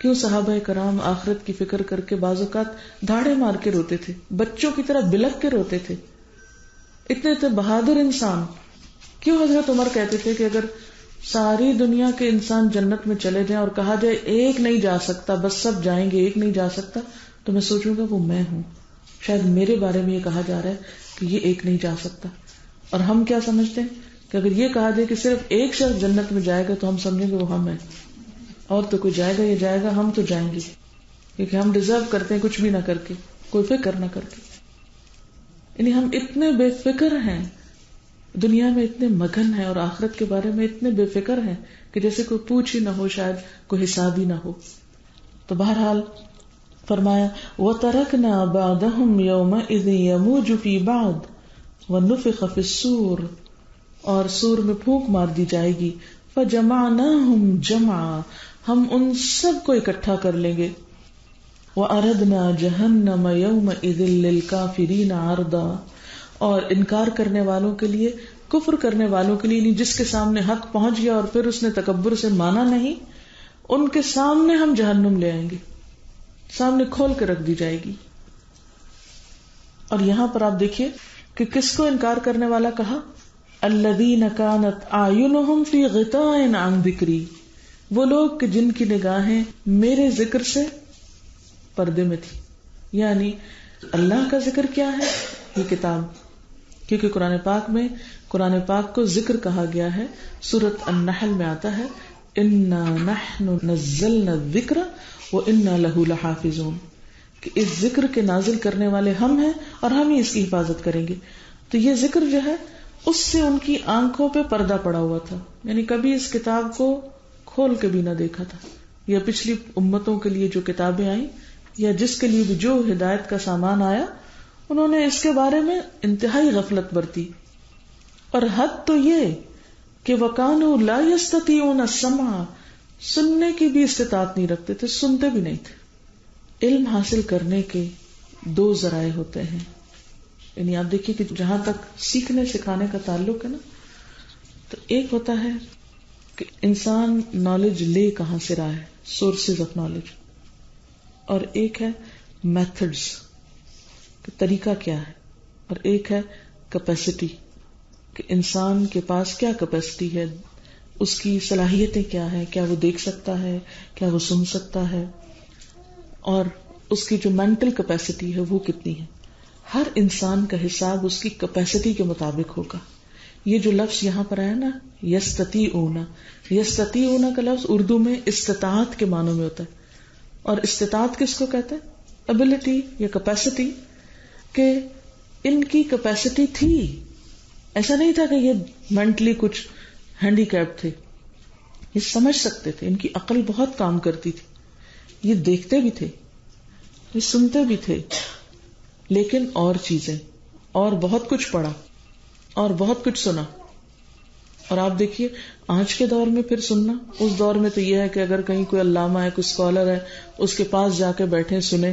کیوں صحابہ کرام آخرت کی فکر کر کے بعض اوقات دھاڑے مار کے روتے تھے، بچوں کی طرح بلک کے روتے تھے؟ اتنے بہادر انسان. کیوں حضرت عمر کہتے تھے کہ اگر ساری دنیا کے انسان جنت میں چلے جائیں اور کہا جائے ایک نہیں جا سکتا، بس سب جائیں گے، ایک نہیں جا سکتا، تو میں سوچوں گا وہ میں ہوں. شاید میرے بارے میں یہ کہا جا رہا ہے کہ یہ ایک نہیں جا سکتا. اور ہم کیا سمجھتے ہیں کہ اگر یہ کہا جائے کہ صرف ایک شخص جنت میں جائے گا تو ہم سمجھیں گے وہ ہم ہیں، اور تو کوئی جائے گا یہ جائے گا، ہم تو جائیں گے، کیونکہ ہم ڈیزرو کرتے ہیں کچھ بھی نہ کر کے، کوئی فکر نہ کر کے. یعنی ہم اتنے بے فکر ہیں، دنیا میں اتنے مگن ہیں اور آخرت کے بارے میں اتنے بے فکر ہیں کہ جیسے کوئی پوچھ ہی نہ ہو، شاید کوئی حساب ہی نہ ہو. تو بہرحال فرمایا وَتَرَكْنَا بَعْدَهُمْ يَوْمَئِذٍ يَمُوجُ فِي بَعْضٍ وَنُفِخَ فِي الصُّورِ، اور سور میں پھونک مار دی جائے گی. فَجَمَعْنَاهُمْ جَمْعًا، ہم ان سب کو اکٹھا کر لیں گے. وَأَرَدْنَا جَهَنَّمَ يَوْمَئِذٍ لِلْكَافِرِينَ عَرْضًا، اور انکار کرنے والوں کے لیے، کفر کرنے والوں کے لیے، جس کے سامنے حق پہنچ گیا اور پھر اس نے تکبر سے مانا نہیں، ان کے سامنے ہم جہنم لے آئیں گے، سامنے کھول کے رکھ دی جائے گی. اور یہاں پر آپ دیکھیے کہ کس کو انکار کرنے والا کہا؟ الذین کانت اعینہم فی غطاء عن ذکری، وہ لوگ کہ جن کی نگاہیں میرے ذکر سے پردے میں تھی. یعنی اللہ کا ذکر کیا ہے؟ یہ کتاب. کیونکہ قرآن پاک کو ذکر کہا گیا ہے. سورۃ النحل میں آتا ہے انا نحن نزلنا الذکر وانا لہ لحافظون، کہ اس ذکر کے نازل کرنے والے ہم ہیں اور ہم ہی اس کی حفاظت کریں گے. تو یہ ذکر جو ہے اس سے ان کی آنکھوں پہ پردہ پڑا ہوا تھا، یعنی کبھی اس کتاب کو کھول کے بھی نہ دیکھا تھا. یا پچھلی امتوں کے لیے جو کتابیں آئیں یا جس کے لیے بھی جو ہدایت کا سامان آیا، انہوں نے اس کے بارے میں انتہائی غفلت برتی. اور حد تو یہ کہ وَكَانُوا لَا يَسْتَطِيعُونَ السَّمْعَ، سننے کی بھی استطاعت نہیں رکھتے تھے، سنتے بھی نہیں تھے. علم حاصل کرنے کے 2 ذرائع ہوتے ہیں. یعنی آپ دیکھیے کہ جہاں تک سیکھنے سکھانے کا تعلق ہے نا، تو ایک ہوتا ہے کہ انسان نالج لے کہاں سے رہا ہے، سورسز آف نالج، اور ایک ہے میتھڈز، کہ طریقہ کیا ہے، اور ایک ہے کیپیسٹی، کہ انسان کے پاس کیا کیپیسٹی ہے، اس کی صلاحیتیں کیا ہے، کیا وہ دیکھ سکتا ہے، کیا وہ سن سکتا ہے، اور اس کی جو مینٹل کیپیسٹی ہے وہ کتنی ہے. ہر انسان کا حساب اس کی کیپیسٹی کے مطابق ہوگا. یہ جو لفظ یہاں پر آیا نا یستطیعون، یستطیعون کا لفظ اردو میں استطاعت کے معنوں میں ہوتا ہے. اور استطاعت کس کو کہتے ہیں؟ ابیلٹی یا کیپیسٹی، کہ ان کی کیپیسٹی تھی. ایسا نہیں تھا کہ یہ مینٹلی کچھ ہینڈی کیپ تھے. یہ سمجھ سکتے تھے، ان کی عقل بہت کام کرتی تھی، یہ دیکھتے بھی تھے، یہ سنتے بھی تھے، لیکن اور چیزیں، اور بہت کچھ پڑھا اور بہت کچھ سنا. اور آپ دیکھیے آج کے دور میں پھر سننا، اس دور میں تو یہ ہے کہ اگر کہیں کوئی علامہ ہے، کوئی اسکالر ہے، اس کے پاس جا کے بیٹھے سنیں،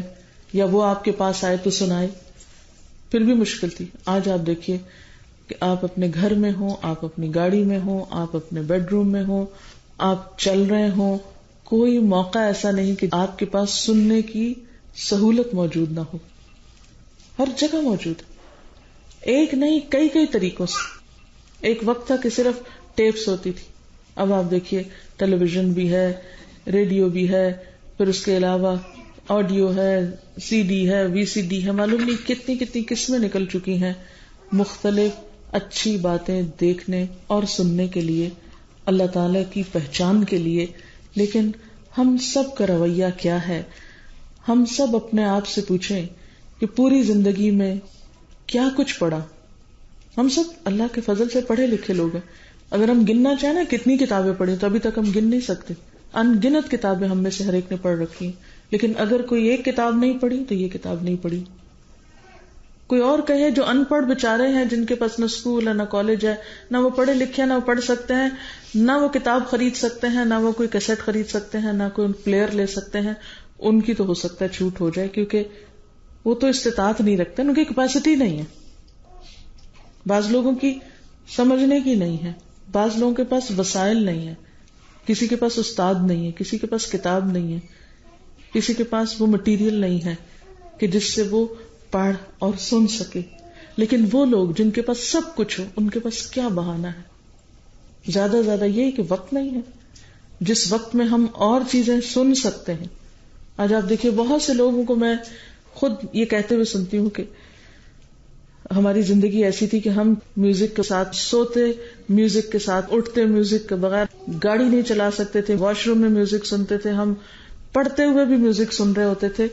یا وہ آپ کے پاس آئے تو سنائے، پھر بھی مشکل تھی. آج آپ دیکھیے کہ آپ اپنے گھر میں ہوں، آپ اپنی گاڑی میں ہوں، آپ اپنے بیڈ روم میں ہوں، آپ چل رہے ہوں، کوئی موقع ایسا نہیں کہ آپ کے پاس سننے کی سہولت موجود نہ ہو. ہر جگہ موجود ہے، ایک نہیں کئی طریقوں سے. ایک وقت تھا کہ صرف ٹیپس ہوتی تھی، اب آپ دیکھیے ٹیلی ویژن بھی ہے، ریڈیو بھی ہے، پھر اس کے علاوہ آڈیو ہے، سی ڈی ہے، وی سی ڈی ہے، معلوم نہیں کتنی قسمیں نکل چکی ہیں مختلف اچھی باتیں دیکھنے اور سننے کے لیے، اللہ تعالی کی پہچان کے لیے. لیکن ہم سب کا رویہ کیا ہے؟ ہم سب اپنے آپ سے پوچھیں کہ پوری زندگی میں کیا کچھ پڑھا؟ ہم سب اللہ کے فضل سے پڑھے لکھے لوگ ہیں. اگر ہم گننا چاہیں نا کتنی کتابیں پڑھی تو ابھی تک ہم گن نہیں سکتے. ان گنت کتابیں ہم میں سے ہر ایک نے پڑھ رکھی ہیں، لیکن اگر کوئی ایک کتاب نہیں پڑھی تو یہ کتاب نہیں پڑھی. کوئی اور کہے جو ان پڑھ بیچارے ہیں، جن کے پاس نہ اسکول ہے نہ کالج ہے، نہ وہ پڑھے لکھے ہیں، نہ وہ پڑھ سکتے ہیں، نہ وہ کتاب خرید سکتے ہیں، نہ وہ کوئی کیسٹ خرید سکتے ہیں، نہ کوئی پلیئر لے سکتے ہیں، ان کی تو ہو سکتا ہے چھوٹ ہو جائے، کیونکہ وہ تو استطاعت نہیں رکھتے، ان کی کیپیسٹی نہیں ہے. بعض لوگوں کی سمجھنے کی نہیں ہے، بعض لوگوں کے پاس وسائل نہیں ہے، کسی کے پاس استاد نہیں ہے، کسی کے پاس کتاب نہیں ہے، کسی کے پاس وہ مٹیریل نہیں ہے کہ جس سے وہ پڑھ اور سن سکے. لیکن وہ لوگ جن کے پاس سب کچھ ہو، ان کے پاس کیا بہانہ ہے؟ زیادہ یہی کہ وقت نہیں ہے. جس وقت میں ہم اور چیزیں سن سکتے ہیں. آج آپ دیکھیے بہت سے لوگوں کو میں خود یہ کہتے ہوئے سنتی ہوں کہ ہماری زندگی ایسی تھی کہ ہم میوزک کے ساتھ سوتے، میوزک کے ساتھ اٹھتے، میوزک کے بغیر گاڑی نہیں چلا سکتے تھے، واش روم میں میوزک سنتے تھے، ہم پڑھتے ہوئے بھی میوزک سن رہے ہوتے تھے،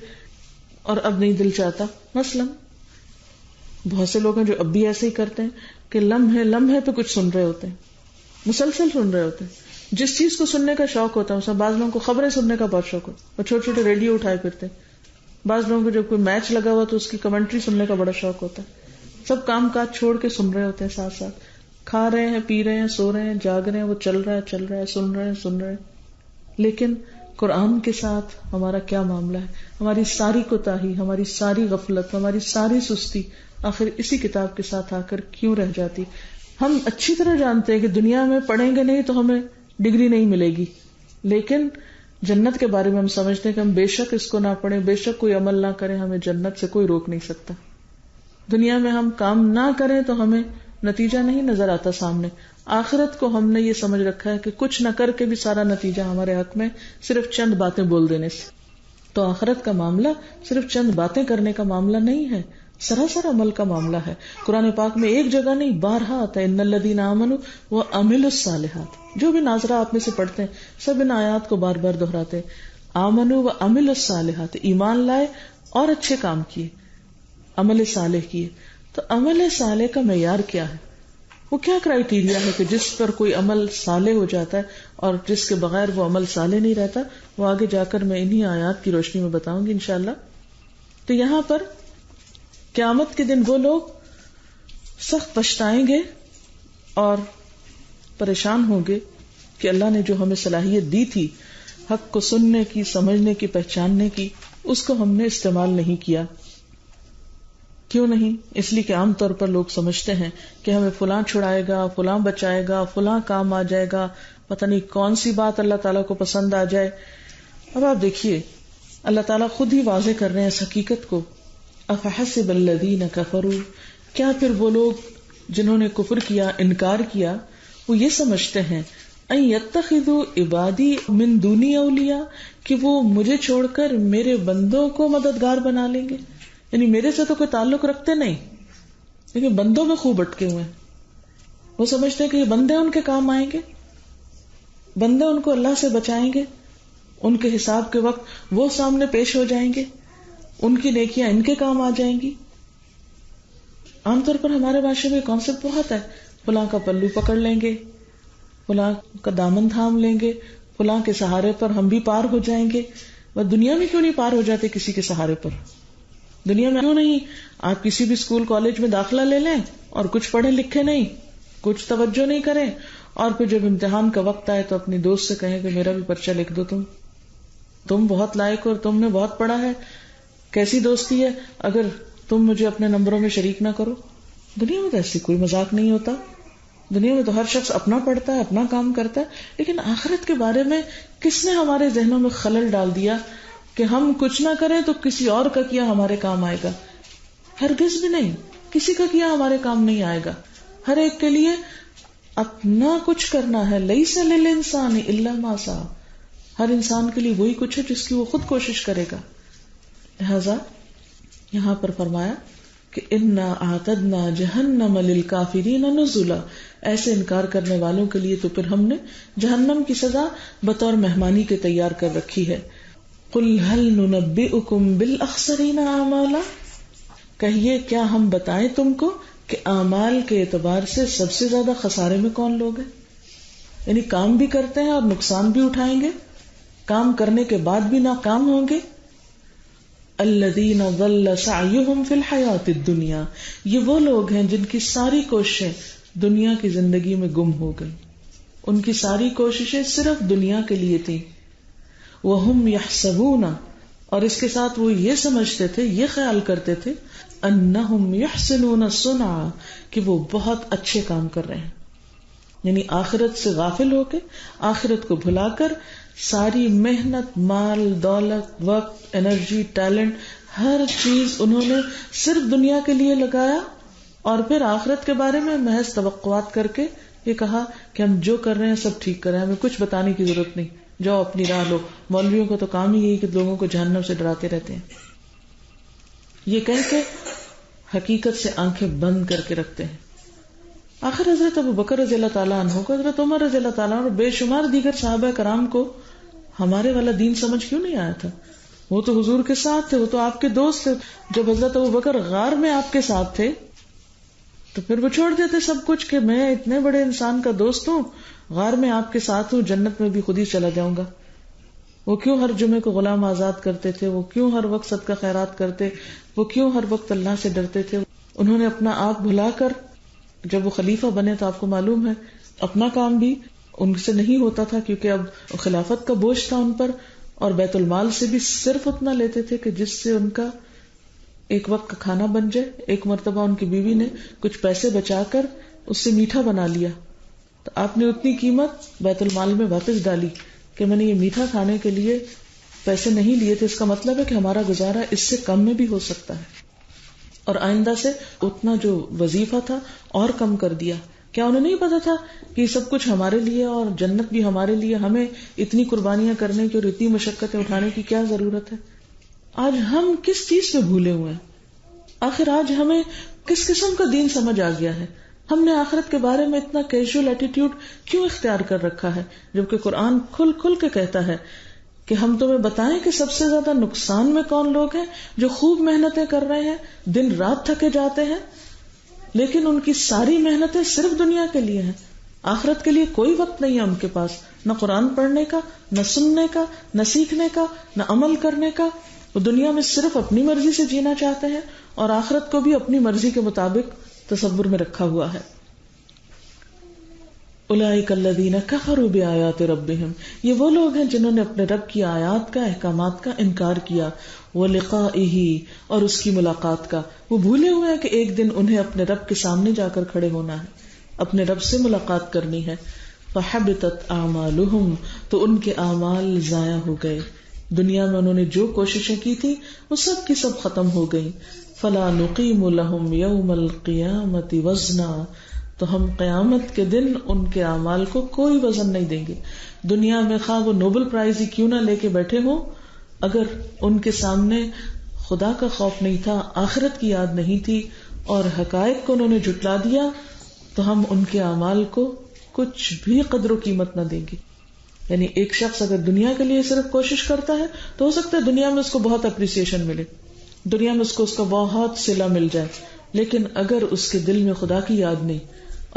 اور اب نہیں دل چاہتا. مثلا بہت سے لوگ ہیں جو اب بھی ایسے ہی کرتے ہیں کہ لمحے پہ کچھ سن رہے ہوتے ہیں، مسلسل سن رہے ہوتے ہیں. جس چیز کو سننے کا شوق ہوتا ہے، بعض لوگوں کو خبریں سننے کا بہت شوق ہوتا ہے، اور چھوٹے چھوٹے ریڈیو اٹھائے پھرتے ہیں. بعض لوگوں کو جب کوئی میچ لگا ہوا تو اس کی کمنٹری سننے کا بڑا شوق ہوتا ہے. سب کام کاج چھوڑ کے سن رہے ہوتے ہیں، ساتھ ساتھ کھا رہے ہیں، پی رہے ہیں، سو رہے ہیں، جاگ رہے ہیں، وہ چل رہا ہے، سن رہے ہیں. لیکن قرآن کے ساتھ ہمارا کیا معاملہ ہے؟ ہماری ساری کوتاہی، ہماری ساری غفلت، ہماری ساری سستی آخر اسی کتاب کے ساتھ آ کر کیوں رہ جاتی؟ ہم اچھی طرح جانتے ہیں کہ دنیا میں پڑھیں گے نہیں تو ہمیں ڈگری نہیں ملے گی، لیکن جنت کے بارے میں ہم سمجھتے ہیں کہ ہم بے شک اس کو نہ پڑھیں، بے شک کوئی عمل نہ کریں، ہمیں جنت سے کوئی روک نہیں سکتا. دنیا میں ہم کام نہ کریں تو ہمیں نتیجہ نہیں نظر آتا سامنے. آخرت کو ہم نے یہ سمجھ رکھا ہے کہ کچھ نہ کر کے بھی سارا نتیجہ ہمارے حق میں، صرف چند باتیں بول دینے سے. تو آخرت کا معاملہ صرف چند باتیں کرنے کا معاملہ نہیں ہے، سراسر عمل کا معاملہ ہے. قرآن پاک میں ایک جگہ نہیں، بارہا آتا ہے ان الذین آمنوا وعملوا الصالحات. جو بھی ناظرہ آپ میں سے پڑھتے ہیں سب ان آیات کو بار بار دہراتے ہیں. آمنوا وعملوا الصالحات، ایمان لائے اور اچھے کام کیے، عمل صالح کیے. تو عمل صالح کا معیار کیا ہے؟ وہ کیا کرائیٹیریا ہے کہ جس پر کوئی عمل صالح ہو جاتا ہے اور جس کے بغیر وہ عمل صالح نہیں رہتا؟ وہ آگے جا کر میں انہی آیات کی روشنی میں بتاؤں گی انشاءاللہ. تو یہاں پر قیامت کے دن وہ لوگ سخت پچھتائیں گے اور پریشان ہوں گے کہ اللہ نے جو ہمیں صلاحیت دی تھی حق کو سننے کی، سمجھنے کی، پہچاننے کی، اس کو ہم نے استعمال نہیں کیا. کیوں نہیں؟ اس لیے کہ عام طور پر لوگ سمجھتے ہیں کہ ہمیں فلاں چھڑائے گا، فلاں بچائے گا، فلاں کام آ جائے گا، پتہ نہیں کون سی بات اللہ تعالیٰ کو پسند آ جائے. اب آپ دیکھیے اللہ تعالیٰ خود ہی واضح کر رہے ہیں اس حقیقت کو. افحسب الذین کفروا، کیا پھر وہ لوگ جنہوں نے کفر کیا، انکار کیا، وہ یہ سمجھتے ہیں ان یتخذوا عبادی من دونی اولیاء، کہ وہ مجھے چھوڑ کر میرے بندوں کو مددگار بنا لیں گے. یعنی میرے سے تو کوئی تعلق رکھتے نہیں لیکن بندوں میں خوب اٹکے ہوئے ہیں. وہ سمجھتے ہیں کہ یہ بندے ان کے کام آئیں گے، بندے ان کو اللہ سے بچائیں گے، ان کے حساب کے وقت وہ سامنے پیش ہو جائیں گے، ان کی نیکیاں ان کے کام آ جائیں گی. عام طور پر ہمارے معاشرے میں کانسیپٹ بہت ہے، فلاں کا پلو پکڑ لیں گے، فلاں کا دامن تھام لیں گے، فلاں کے سہارے پر ہم بھی پار ہو جائیں گے. وہ دنیا میں کیوں نہیں پار ہو جاتے کسی کے سہارے پر؟ دنیا میں کیوں نہیں آپ کسی بھی اسکول کالج میں داخلہ لے لیں اور کچھ پڑھے لکھے نہیں، کچھ توجہ نہیں کریں، اور پھر جب امتحان کا وقت آئے تو اپنی دوست سے کہیں کہ میرا بھی پرچہ لکھ دو، تم بہت لائق ہو اور تم نے بہت پڑھا ہے. کیسی دوستی ہے اگر تم مجھے اپنے نمبروں میں شریک نہ کرو؟ دنیا میں تو ایسی کوئی مذاق نہیں ہوتا. دنیا میں تو ہر شخص اپنا پڑھتا ہے، اپنا کام کرتا ہے. لیکن آخرت کے بارے میں کس نے ہمارے ذہنوں میں خلل ڈال دیا کہ ہم کچھ نہ کریں تو کسی اور کا کیا ہمارے کام آئے گا؟ ہرگز بھی نہیں، کسی کا کیا ہمارے کام نہیں آئے گا. ہر ایک کے لیے اپنا کچھ کرنا ہے. لیس للانسان الا ما سعى. ہر انسان کے لیے وہی کچھ ہے جس کی وہ خود کوشش کرے گا. لہذا یہاں پر فرمایا کہ انا اعتدنا جہنم للکافرین نزلا. ایسے انکار کرنے والوں کے لیے تو پھر ہم نے جہنم کی سزا بطور مہمانی کے تیار کر رکھی ہے. قل هل ننبئکم بالاخسرین اعمالا. کہیے کیا ہم بتائیں تم کو کہ اعمال کے اعتبار سے سب سے زیادہ خسارے میں کون لوگ ہیں؟ یعنی کام بھی کرتے ہیں اور نقصان بھی اٹھائیں گے، کام کرنے کے بعد بھی ناکام ہوں گے. الذین ضل سعیہم فی الحیات الدنیا. یہ وہ لوگ ہیں جن کی ساری کوششیں دنیا کی زندگی میں گم ہو گئی. ان کی ساری کوششیں صرف دنیا کے لیے تھی. وہم یحسبون، اور اس کے ساتھ وہ یہ سمجھتے تھے، یہ خیال کرتے تھے، انہم یحسنون صنعا، کہ وہ بہت اچھے کام کر رہے ہیں. یعنی آخرت سے غافل ہو کے، آخرت کو بھلا کر ساری محنت، مال، دولت، وقت، انرجی، ٹیلنٹ، ہر چیز انہوں نے صرف دنیا کے لیے لگایا، اور پھر آخرت کے بارے میں محض توقعات کر کے یہ کہا کہ ہم جو کر رہے ہیں سب ٹھیک کر رہے ہیں، ہمیں کچھ بتانے کی ضرورت نہیں، جاؤ اپنی راہ لو. مولویوں کو تو کام ہی یہی کہ لوگوں کو جہنم سے ڈراتے رہتے ہیں. یہ کہہ کے حقیقت سے آنکھیں بند کر کے رکھتے ہیں. آخر حضرت ابو بکر رضی اللہ تعالیٰ عنہ کو، حضرت عمر رضی اللہ تعالیٰ عنہ اور بے شمار دیگر صحابہ کرام کو ہمارے والا دین سمجھ کیوں نہیں آیا تھا؟ وہ تو حضور کے ساتھ تھے، وہ تو آپ کے دوست تھے. جب حضرت ابو بکر غار میں آپ کے ساتھ تھے تو پھر وہ چھوڑ دیتے سب کچھ کہ میں اتنے بڑے انسان کا دوست ہوں، غار میں آپ کے ساتھ ہوں، جنت میں بھی خود ہی چلا جاؤں گا. وہ کیوں ہر جمعے کو غلام آزاد کرتے تھے؟ وہ کیوں ہر وقت صدقہ خیرات کرتے؟ وہ کیوں ہر وقت اللہ سے ڈرتے تھے؟ انہوں نے اپنا آپ بھلا کر جب وہ خلیفہ بنے تو آپ کو معلوم ہے اپنا کام بھی ان سے نہیں ہوتا تھا، کیونکہ اب خلافت کا بوجھ تھا ان پر، اور بیت المال سے بھی صرف اتنا لیتے تھے کہ جس سے ان کا ایک وقت کا کھانا بن جائے. ایک مرتبہ ان کی بیوی نے کچھ پیسے بچا کر اس سے میٹھا بنا لیا، تو آپ نے اتنی قیمت بیت المال میں واپس ڈالی کہ میں نے یہ میٹھا کھانے کے لیے پیسے نہیں لیے تھے، اس کا مطلب ہے کہ ہمارا گزارا اس سے کم میں بھی ہو سکتا ہے. اور آئندہ سے اتنا جو وظیفہ تھا اور کم کر دیا. کیا انہیں نہیں پتا تھا کہ یہ سب کچھ ہمارے لیے اور جنت بھی ہمارے لیے، ہمیں اتنی قربانیاں کرنے کی اور اتنی مشقتیں اٹھانے کی کیا ضرورت ہے؟ آج ہم کس چیز پہ بھولے ہوئے ہیں؟ آخر آج ہمیں کس قسم کا دین سمجھ آ گیا ہے؟ ہم نے آخرت کے بارے میں اتنا کیجول ایٹیٹیوڈ کیوں اختیار کر رکھا ہے، جبکہ قرآن کھل کھل کے کہتا ہے کہ ہم تمہیں بتائیں کہ سب سے زیادہ نقصان میں کون لوگ ہیں؟ جو خوب محنتیں کر رہے ہیں، دن رات تھکے جاتے ہیں، لیکن ان کی ساری محنتیں صرف دنیا کے لیے ہیں. آخرت کے لیے کوئی وقت نہیں ہے ان کے پاس، نہ قرآن پڑھنے کا، نہ سننے کا، نہ سیکھنے کا، نہ عمل کرنے کا. وہ دنیا میں صرف اپنی مرضی سے جینا چاہتے ہیں اور آخرت کو بھی اپنی مرضی کے مطابق تصور میں رکھا ہوا ہے. اولئک الذین کفروا بآیات ربہم. یہ وہ لوگ ہیں جنہوں نے اپنے رب کی آیات کا، احکامات کا انکار کیا. ولقائہ، اور اس کی ملاقات کا. وہ بھولے ہوئے ہیں کہ ایک دن انہیں اپنے رب کے سامنے جا کر کھڑے ہونا ہے، اپنے رب سے ملاقات کرنی ہے. فحبطت اعمالہم، تو ان کے اعمال ضائع ہو گئے. دنیا میں انہوں نے جو کوششیں کی تھی وہ سب کی سب ختم ہو گئی. فلا نقیم لہم یوم القیامۃ وزنا، تو ہم قیامت کے دن ان کے اعمال کو کوئی وزن نہیں دیں گے. دنیا میں خواہ وہ نوبل پرائز ہی کیوں نہ لے کے بیٹھے ہوں، اگر ان کے سامنے خدا کا خوف نہیں تھا، آخرت کی یاد نہیں تھی اور حقائق کو انہوں نے جھٹلا دیا، تو ہم ان کے اعمال کو کچھ بھی قدر و قیمت نہ دیں گے. یعنی ایک شخص اگر دنیا کے لیے صرف کوشش کرتا ہے تو ہو سکتا ہے دنیا میں اس کو بہت اپریسیشن ملے، دنیا میں اس کو اس کا بہت صلہ مل جائے، لیکن اگر اس کے دل میں خدا کی یاد نہیں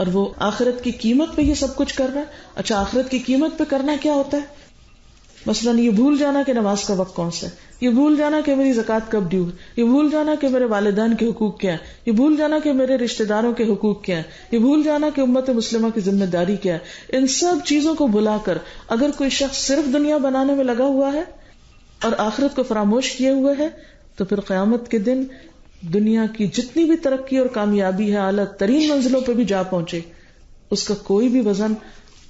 اور وہ آخرت کی قیمت پہ یہ سب کچھ کر رہا ہے. اچھا آخرت کی قیمت پہ کرنا کیا ہوتا ہے؟ مثلاً یہ بھول جانا کہ نماز کا وقت کون سا ہے، یہ بھول جانا کہ میری زکوٰۃ کب ڈیو ہے، یہ بھول جانا کہ میرے والدین کے حقوق کیا ہے، یہ بھول جانا کہ میرے رشتہ داروں کے حقوق کیا ہے، یہ بھول جانا کہ امت مسلمہ کی ذمہ داری کیا ہے. ان سب چیزوں کو بھلا کر اگر کوئی شخص صرف دنیا بنانے میں لگا ہوا ہے اور آخرت کو فراموش کیے ہوئے ہے، تو پھر قیامت کے دن دنیا کی جتنی بھی ترقی اور کامیابی ہے، اعلیٰ ترین منزلوں پہ بھی جا پہنچے، اس کا کوئی بھی وزن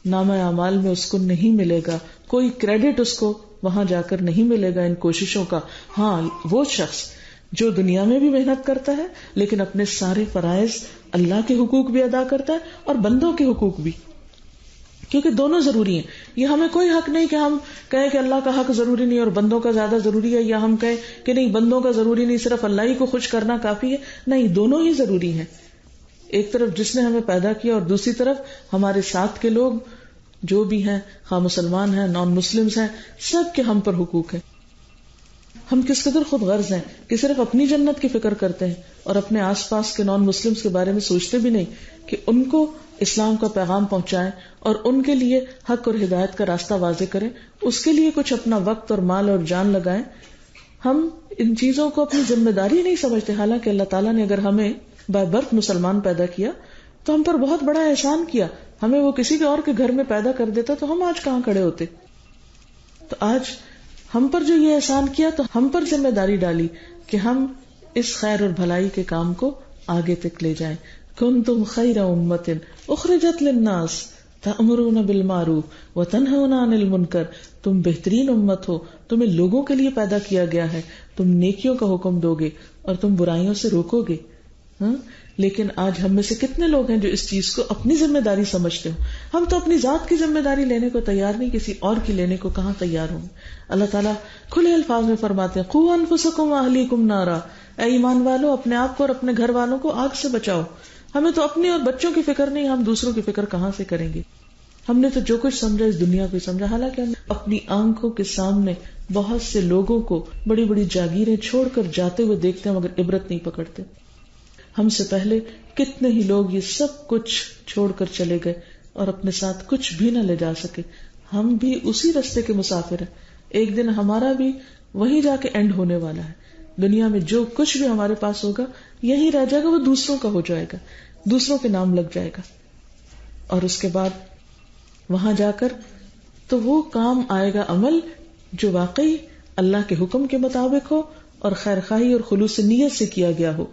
نامہ اعمال میں اس کو نہیں ملے گا، کوئی کریڈٹ اس کو وہاں جا کر نہیں ملے گا ان کوششوں کا. ہاں وہ شخص جو دنیا میں بھی محنت کرتا ہے لیکن اپنے سارے فرائض اللہ کے حقوق بھی ادا کرتا ہے اور بندوں کے حقوق بھی، کیونکہ دونوں ضروری ہیں. یہ ہمیں کوئی حق نہیں کہ ہم کہیں کہ اللہ کا حق ضروری نہیں اور بندوں کا زیادہ ضروری ہے، یا ہم کہیں کہ نہیں بندوں کا ضروری نہیں صرف اللہ ہی کو خوش کرنا کافی ہے. نہیں، دونوں ہی ضروری ہیں. ایک طرف جس نے ہمیں پیدا کیا اور دوسری طرف ہمارے ساتھ کے لوگ جو بھی ہیں، خواہ مسلمان ہیں نان مسلمز ہیں، سب کے ہم پر حقوق ہیں. ہم کس قدر خود غرض ہیں کہ صرف اپنی جنت کی فکر کرتے ہیں اور اپنے آس پاس کے نان مسلمز کے بارے میں سوچتے بھی نہیں کہ ان کو اسلام کا پیغام پہنچائیں اور ان کے لیے حق اور ہدایت کا راستہ واضح کریں، اس کے لیے کچھ اپنا وقت اور مال اور جان لگائیں. ہم ان چیزوں کو اپنی ذمہ داری نہیں سمجھتے، حالانکہ اللہ تعالیٰ نے اگر ہمیں بائی برتھ مسلمان پیدا کیا تو ہم پر بہت بڑا احسان کیا. ہمیں وہ کسی کے اور کے گھر میں پیدا کر دیتا تو ہم آج کہاں کھڑے ہوتے. تو آج ہم پر جو یہ احسان کیا تو ہم پر ذمہ داری ڈالی کہ ہم اس خیر اور بھلائی کے کام کو آگے تک لے جائیں. کنتم خیر امۃ اخرجت للناس تأمرون بالمعروف وتنہون عن المنکر. تم بہترین امت ہو، تمہیں لوگوں کے لیے پیدا کیا گیا ہے، تم نیکیوں کا حکم دو گے اور تم برائیوں سے روکو گے. لیکن آج ہم میں سے کتنے لوگ ہیں جو اس چیز کو اپنی ذمہ داری سمجھتے ہو؟ ہم تو اپنی ذات کی ذمہ داری لینے کو تیار نہیں، کسی اور کی لینے کو کہاں تیار ہوں. اللہ تعالیٰ کھلے الفاظ میں فرماتے ہیں قوا انفسکم واہلیکم نارا، اے ایمان والو اپنے آپ کو اور اپنے گھر والوں کو آگ سے بچاؤ. ہمیں تو اپنی اور بچوں کی فکر نہیں، ہم دوسروں کی فکر کہاں سے کریں گے؟ ہم نے تو جو کچھ سمجھا اس دنیا کو سمجھا، حالانکہ ہم اپنی آنکھوں کے سامنے بہت سے لوگوں کو بڑی بڑی جاگیریں چھوڑ کر جاتے ہوئے دیکھتے ہیں مگر عبرت نہیں پکڑتے. ہم سے پہلے کتنے ہی لوگ یہ سب کچھ چھوڑ کر چلے گئے اور اپنے ساتھ کچھ بھی نہ لے جا سکے. ہم بھی اسی رستے کے مسافر ہیں، ایک دن ہمارا بھی وہیں جا کے اینڈ ہونے والا ہے. دنیا میں جو کچھ بھی ہمارے پاس ہوگا یہی رہ جائے گا، وہ دوسروں کا ہو جائے گا، دوسروں کے نام لگ جائے گا. اور اس کے بعد وہاں جا کر تو وہ کام آئے گا عمل جو واقعی اللہ کے حکم کے مطابق ہو اور خیر خواہی اور خلوص نیت سے کیا گیا ہو.